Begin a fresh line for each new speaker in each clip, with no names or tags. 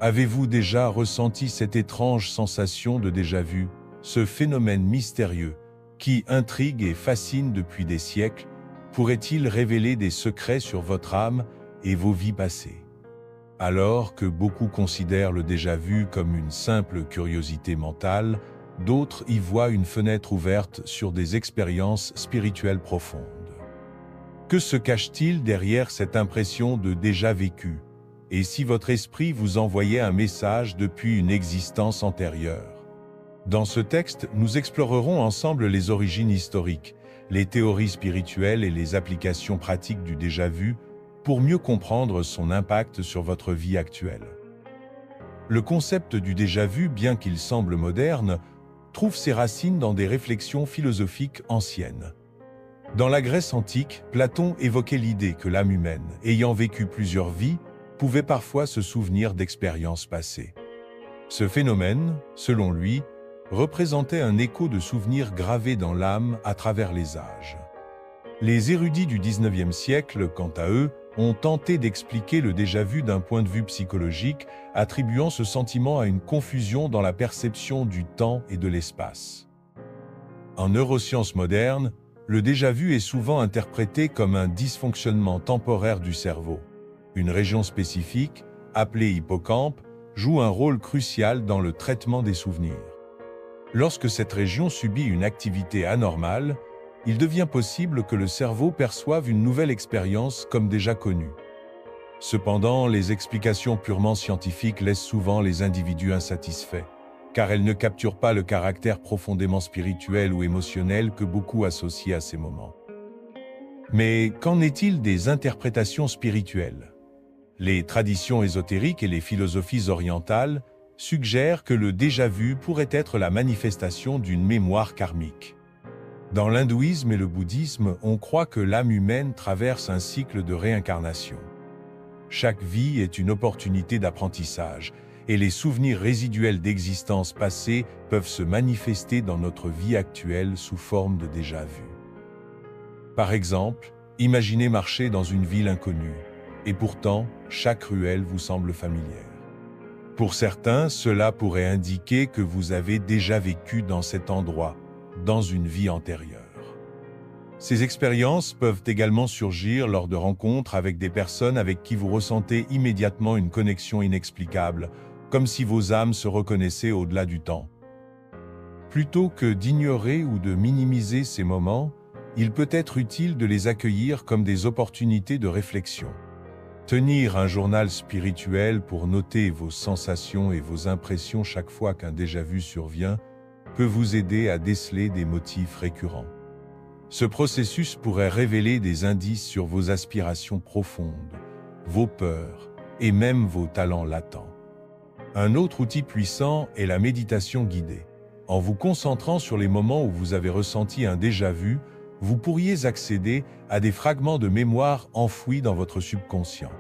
Avez-vous déjà ressenti cette étrange sensation de déjà-vu, ce phénomène mystérieux qui intrigue et fascine depuis des siècles, pourrait-il révéler des secrets sur votre âme et vos vies passées? Alors que beaucoup considèrent le déjà-vu comme une simple curiosité mentale, d'autres y voient une fenêtre ouverte sur des expériences spirituelles profondes. Que se cache-t-il derrière cette impression de déjà vécu? Et si votre esprit vous envoyait un message depuis une existence antérieure? Dans ce texte, nous explorerons ensemble les origines historiques, les théories spirituelles et les applications pratiques du déjà-vu pour mieux comprendre son impact sur votre vie actuelle. Le concept du déjà-vu, bien qu'il semble moderne, trouve ses racines dans des réflexions philosophiques anciennes. Dans la Grèce antique, Platon évoquait l'idée que l'âme humaine, ayant vécu plusieurs vies, pouvait parfois se souvenir d'expériences passées. Ce phénomène, selon lui, représentait un écho de souvenirs gravés dans l'âme à travers les âges. Les érudits du XIXe siècle, quant à eux, ont tenté d'expliquer le déjà-vu d'un point de vue psychologique, attribuant ce sentiment à une confusion dans la perception du temps et de l'espace. En neurosciences modernes, le déjà-vu est souvent interprété comme un dysfonctionnement temporaire du cerveau. Une région spécifique, appelée hippocampe, joue un rôle crucial dans le traitement des souvenirs. Lorsque cette région subit une activité anormale, il devient possible que le cerveau perçoive une nouvelle expérience comme déjà connue. Cependant, les explications purement scientifiques laissent souvent les individus insatisfaits, car elles ne capturent pas le caractère profondément spirituel ou émotionnel que beaucoup associent à ces moments. Mais qu'en est-il des interprétations spirituelles? Les traditions ésotériques et les philosophies orientales suggèrent que le déjà-vu pourrait être la manifestation d'une mémoire karmique. Dans l'hindouisme et le bouddhisme, on croit que l'âme humaine traverse un cycle de réincarnation. Chaque vie est une opportunité d'apprentissage, et les souvenirs résiduels d'existences passées peuvent se manifester dans notre vie actuelle sous forme de déjà-vu. Par exemple, imaginez marcher dans une ville inconnue, et pourtant, chaque ruelle vous semble familière. Pour certains, cela pourrait indiquer que vous avez déjà vécu dans cet endroit, dans une vie antérieure. Ces expériences peuvent également surgir lors de rencontres avec des personnes avec qui vous ressentez immédiatement une connexion inexplicable, comme si vos âmes se reconnaissaient au-delà du temps. Plutôt que d'ignorer ou de minimiser ces moments, il peut être utile de les accueillir comme des opportunités de réflexion. Tenir un journal spirituel pour noter vos sensations et vos impressions chaque fois qu'un déjà-vu survient peut vous aider à déceler des motifs récurrents. Ce processus pourrait révéler des indices sur vos aspirations profondes, vos peurs et même vos talents latents. Un autre outil puissant est la méditation guidée. En vous concentrant sur les moments où vous avez ressenti un déjà-vu, vous pourriez accéder à des fragments de mémoire enfouis dans votre subconscient.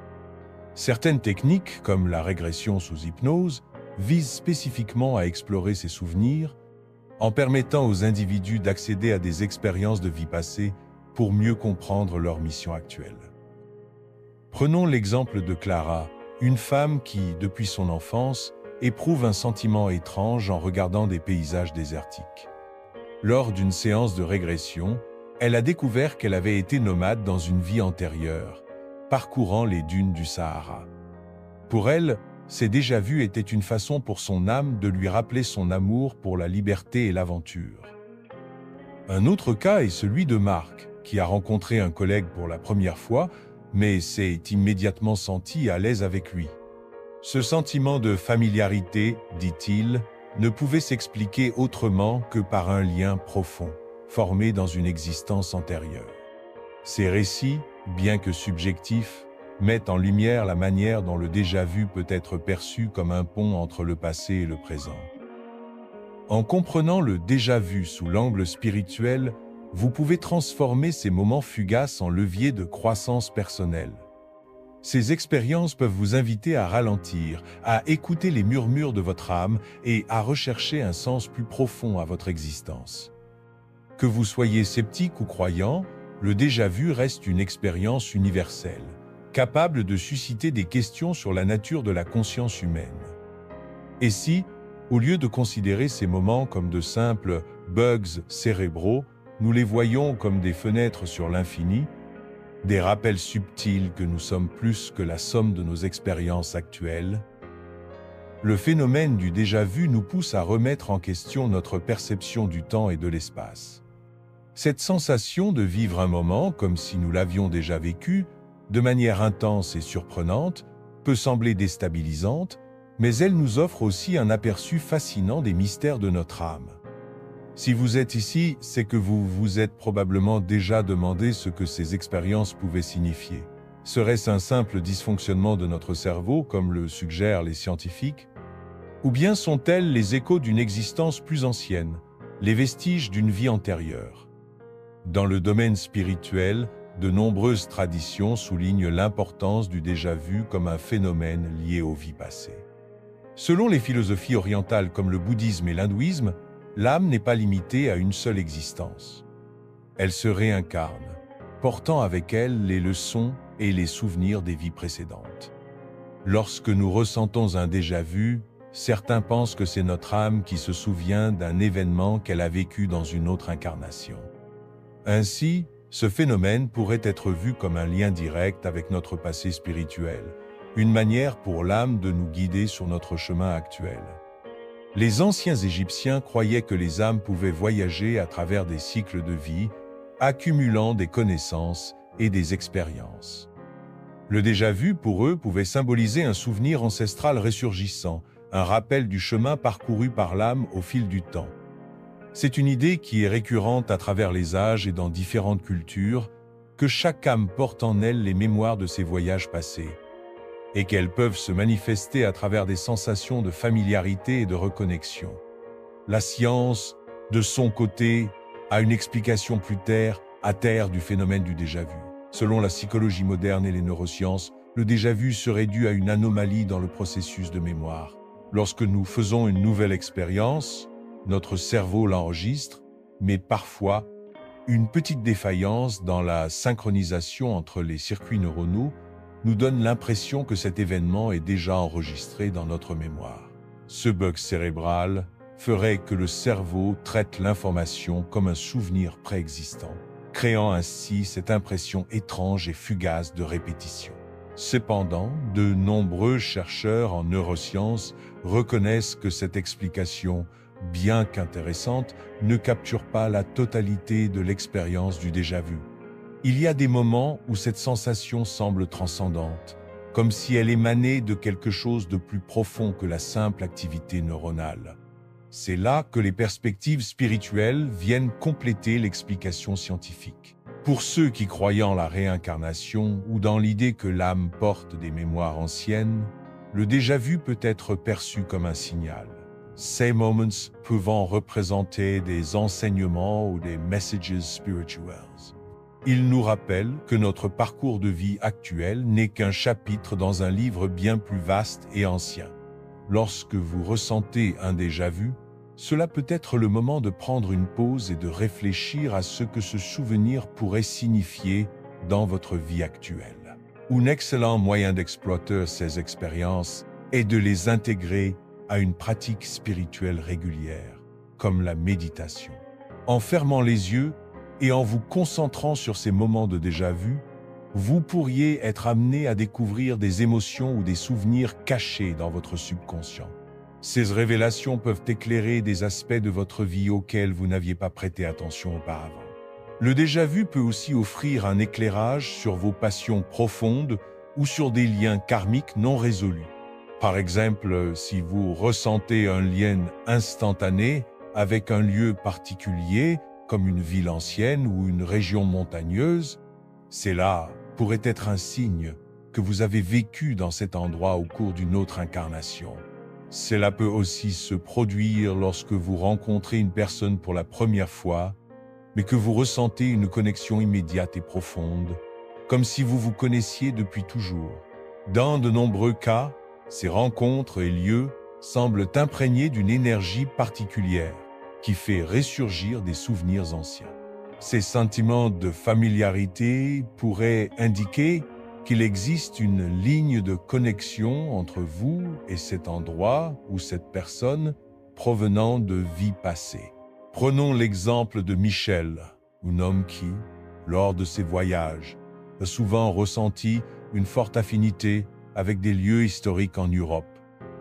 Certaines techniques, comme la régression sous hypnose, visent spécifiquement à explorer ces souvenirs, en permettant aux individus d'accéder à des expériences de vie passée pour mieux comprendre leur mission actuelle. Prenons l'exemple de Clara, une femme qui, depuis son enfance, éprouve un sentiment étrange en regardant des paysages désertiques. Lors d'une séance de régression, elle a découvert qu'elle avait été nomade dans une vie antérieure, parcourant les dunes du Sahara. Pour elle, ces déjà-vus étaient une façon pour son âme de lui rappeler son amour pour la liberté et l'aventure. Un autre cas est celui de Marc, qui a rencontré un collègue pour la première fois, mais s'est immédiatement senti à l'aise avec lui. Ce sentiment de familiarité, dit-il, ne pouvait s'expliquer autrement que par un lien profond, formé dans une existence antérieure. Ces récits, bien que subjectifs, mettent en lumière la manière dont le déjà-vu peut être perçu comme un pont entre le passé et le présent. En comprenant le déjà-vu sous l'angle spirituel, vous pouvez transformer ces moments fugaces en levier de croissance personnelle. Ces expériences peuvent vous inviter à ralentir, à écouter les murmures de votre âme et à rechercher un sens plus profond à votre existence. Que vous soyez sceptique ou croyant, le déjà-vu reste une expérience universelle, capable de susciter des questions sur la nature de la conscience humaine. Et si, au lieu de considérer ces moments comme de simples bugs cérébraux, nous les voyons comme des fenêtres sur l'infini, des rappels subtils que nous sommes plus que la somme de nos expériences actuelles? Le phénomène du déjà-vu nous pousse à remettre en question notre perception du temps et de l'espace. Cette sensation de vivre un moment comme si nous l'avions déjà vécu, de manière intense et surprenante, peut sembler déstabilisante, mais elle nous offre aussi un aperçu fascinant des mystères de notre âme. Si vous êtes ici, c'est que vous vous êtes probablement déjà demandé ce que ces expériences pouvaient signifier. Serait-ce un simple dysfonctionnement de notre cerveau, comme le suggèrent les scientifiques? Ou bien sont-elles les échos d'une existence plus ancienne, les vestiges d'une vie antérieure? Dans le domaine spirituel, de nombreuses traditions soulignent l'importance du déjà-vu comme un phénomène lié aux vies passées. Selon les philosophies orientales comme le bouddhisme et l'hindouisme, l'âme n'est pas limitée à une seule existence. Elle se réincarne, portant avec elle les leçons et les souvenirs des vies précédentes. Lorsque nous ressentons un déjà-vu, certains pensent que c'est notre âme qui se souvient d'un événement qu'elle a vécu dans une autre incarnation. Ainsi, ce phénomène pourrait être vu comme un lien direct avec notre passé spirituel, une manière pour l'âme de nous guider sur notre chemin actuel. Les anciens Égyptiens croyaient que les âmes pouvaient voyager à travers des cycles de vie, accumulant des connaissances et des expériences. Le déjà-vu pour eux pouvait symboliser un souvenir ancestral ressurgissant, un rappel du chemin parcouru par l'âme au fil du temps. C'est une idée qui est récurrente à travers les âges et dans différentes cultures, que chaque âme porte en elle les mémoires de ses voyages passés, et qu'elles peuvent se manifester à travers des sensations de familiarité et de reconnexion. La science, de son côté, a une explication plus terre à terre du phénomène du déjà-vu. Selon la psychologie moderne et les neurosciences, le déjà-vu serait dû à une anomalie dans le processus de mémoire. Lorsque nous faisons une nouvelle expérience, notre cerveau l'enregistre, mais parfois, une petite défaillance dans la synchronisation entre les circuits neuronaux nous donne l'impression que cet événement est déjà enregistré dans notre mémoire. Ce bug cérébral ferait que le cerveau traite l'information comme un souvenir préexistant, créant ainsi cette impression étrange et fugace de répétition. Cependant, de nombreux chercheurs en neurosciences reconnaissent que cette explication, bien qu'intéressante, ne capture pas la totalité de l'expérience du déjà-vu. Il y a des moments où cette sensation semble transcendante, comme si elle émanait de quelque chose de plus profond que la simple activité neuronale. C'est là que les perspectives spirituelles viennent compléter l'explication scientifique. Pour ceux qui croient en la réincarnation ou dans l'idée que l'âme porte des mémoires anciennes, le déjà-vu peut être perçu comme un signal. Ces moments pouvant représenter des enseignements ou des messages spirituels. Ils nous rappellent que notre parcours de vie actuel n'est qu'un chapitre dans un livre bien plus vaste et ancien. Lorsque vous ressentez un déjà-vu, cela peut être le moment de prendre une pause et de réfléchir à ce que ce souvenir pourrait signifier dans votre vie actuelle. Un excellent moyen d'exploiter ces expériences est de les intégrer à une pratique spirituelle régulière, comme la méditation. En fermant les yeux et en vous concentrant sur ces moments de déjà-vu, vous pourriez être amené à découvrir des émotions ou des souvenirs cachés dans votre subconscient. Ces révélations peuvent éclairer des aspects de votre vie auxquels vous n'aviez pas prêté attention auparavant. Le déjà-vu peut aussi offrir un éclairage sur vos passions profondes ou sur des liens karmiques non résolus. Par exemple, si vous ressentez un lien instantané avec un lieu particulier, comme une ville ancienne ou une région montagneuse, cela pourrait être un signe que vous avez vécu dans cet endroit au cours d'une autre incarnation. Cela peut aussi se produire lorsque vous rencontrez une personne pour la première fois, mais que vous ressentez une connexion immédiate et profonde, comme si vous vous connaissiez depuis toujours. Dans de nombreux cas, ces rencontres et lieux semblent imprégnés d'une énergie particulière qui fait ressurgir des souvenirs anciens. Ces sentiments de familiarité pourraient indiquer qu'il existe une ligne de connexion entre vous et cet endroit ou cette personne provenant de vies passées. Prenons l'exemple de Michel, un homme qui, lors de ses voyages, a souvent ressenti une forte affinité avec des lieux historiques en Europe.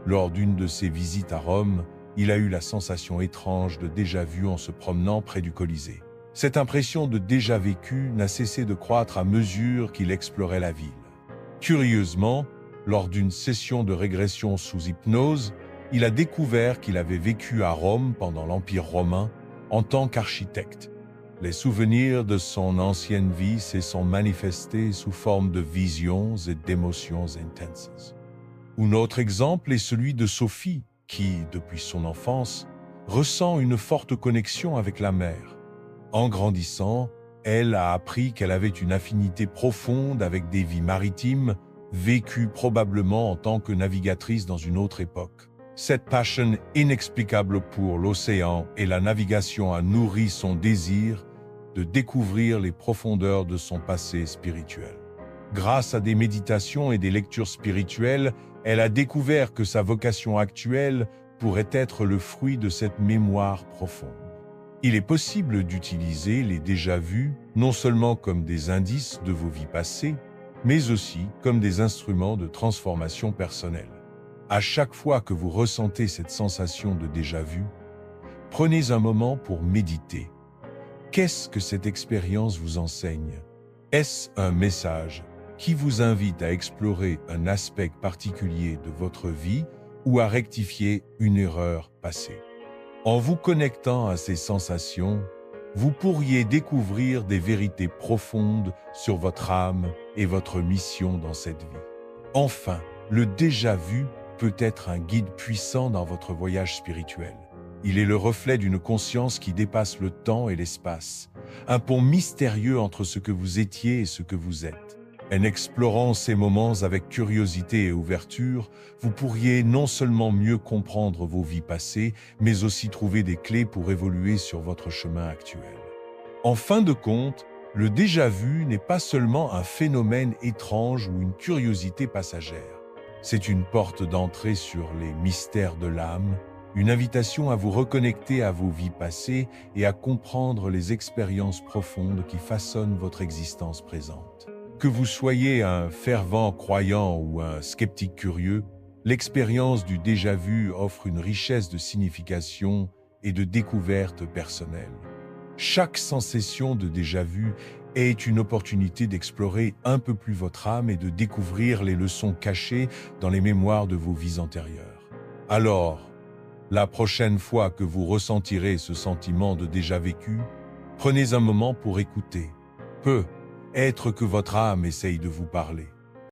Lors d'une de ses visites à Rome, il a eu la sensation étrange de déjà-vu en se promenant près du Colisée. Cette impression de déjà vécu n'a cessé de croître à mesure qu'il explorait la ville. Curieusement, lors d'une session de régression sous hypnose, il a découvert qu'il avait vécu à Rome pendant l'Empire romain en tant qu'architecte. Les souvenirs de son ancienne vie se sont manifestés sous forme de visions et d'émotions intenses. Un autre exemple est celui de Sophie, qui, depuis son enfance, ressent une forte connexion avec la mer. En grandissant, elle a appris qu'elle avait une affinité profonde avec des vies maritimes, vécues probablement en tant que navigatrice dans une autre époque. Cette passion inexplicable pour l'océan et la navigation a nourri son désir de découvrir les profondeurs de son passé spirituel. Grâce à des méditations et des lectures spirituelles, elle a découvert que sa vocation actuelle pourrait être le fruit de cette mémoire profonde. Il est possible d'utiliser les déjà-vus non seulement comme des indices de vos vies passées, mais aussi comme des instruments de transformation personnelle. À chaque fois que vous ressentez cette sensation de déjà-vu, prenez un moment pour méditer. Qu'est-ce que cette expérience vous enseigne? Est-ce un message qui vous invite à explorer un aspect particulier de votre vie ou à rectifier une erreur passée? En vous connectant à ces sensations, vous pourriez découvrir des vérités profondes sur votre âme et votre mission dans cette vie. Enfin, le déjà-vu peut être un guide puissant dans votre voyage spirituel. Il est le reflet d'une conscience qui dépasse le temps et l'espace, un pont mystérieux entre ce que vous étiez et ce que vous êtes. En explorant ces moments avec curiosité et ouverture, vous pourriez non seulement mieux comprendre vos vies passées, mais aussi trouver des clés pour évoluer sur votre chemin actuel. En fin de compte, le déjà-vu n'est pas seulement un phénomène étrange ou une curiosité passagère. C'est une porte d'entrée sur les mystères de l'âme, une invitation à vous reconnecter à vos vies passées et à comprendre les expériences profondes qui façonnent votre existence présente. Que vous soyez un fervent croyant ou un sceptique curieux, l'expérience du déjà-vu offre une richesse de signification et de découverte personnelle. Chaque sensation de déjà-vu est une opportunité d'explorer un peu plus votre âme et de découvrir les leçons cachées dans les mémoires de vos vies antérieures. Alors, la prochaine fois que vous ressentirez ce sentiment de déjà vécu, prenez un moment pour écouter. Peut-être que votre âme essaye de vous parler.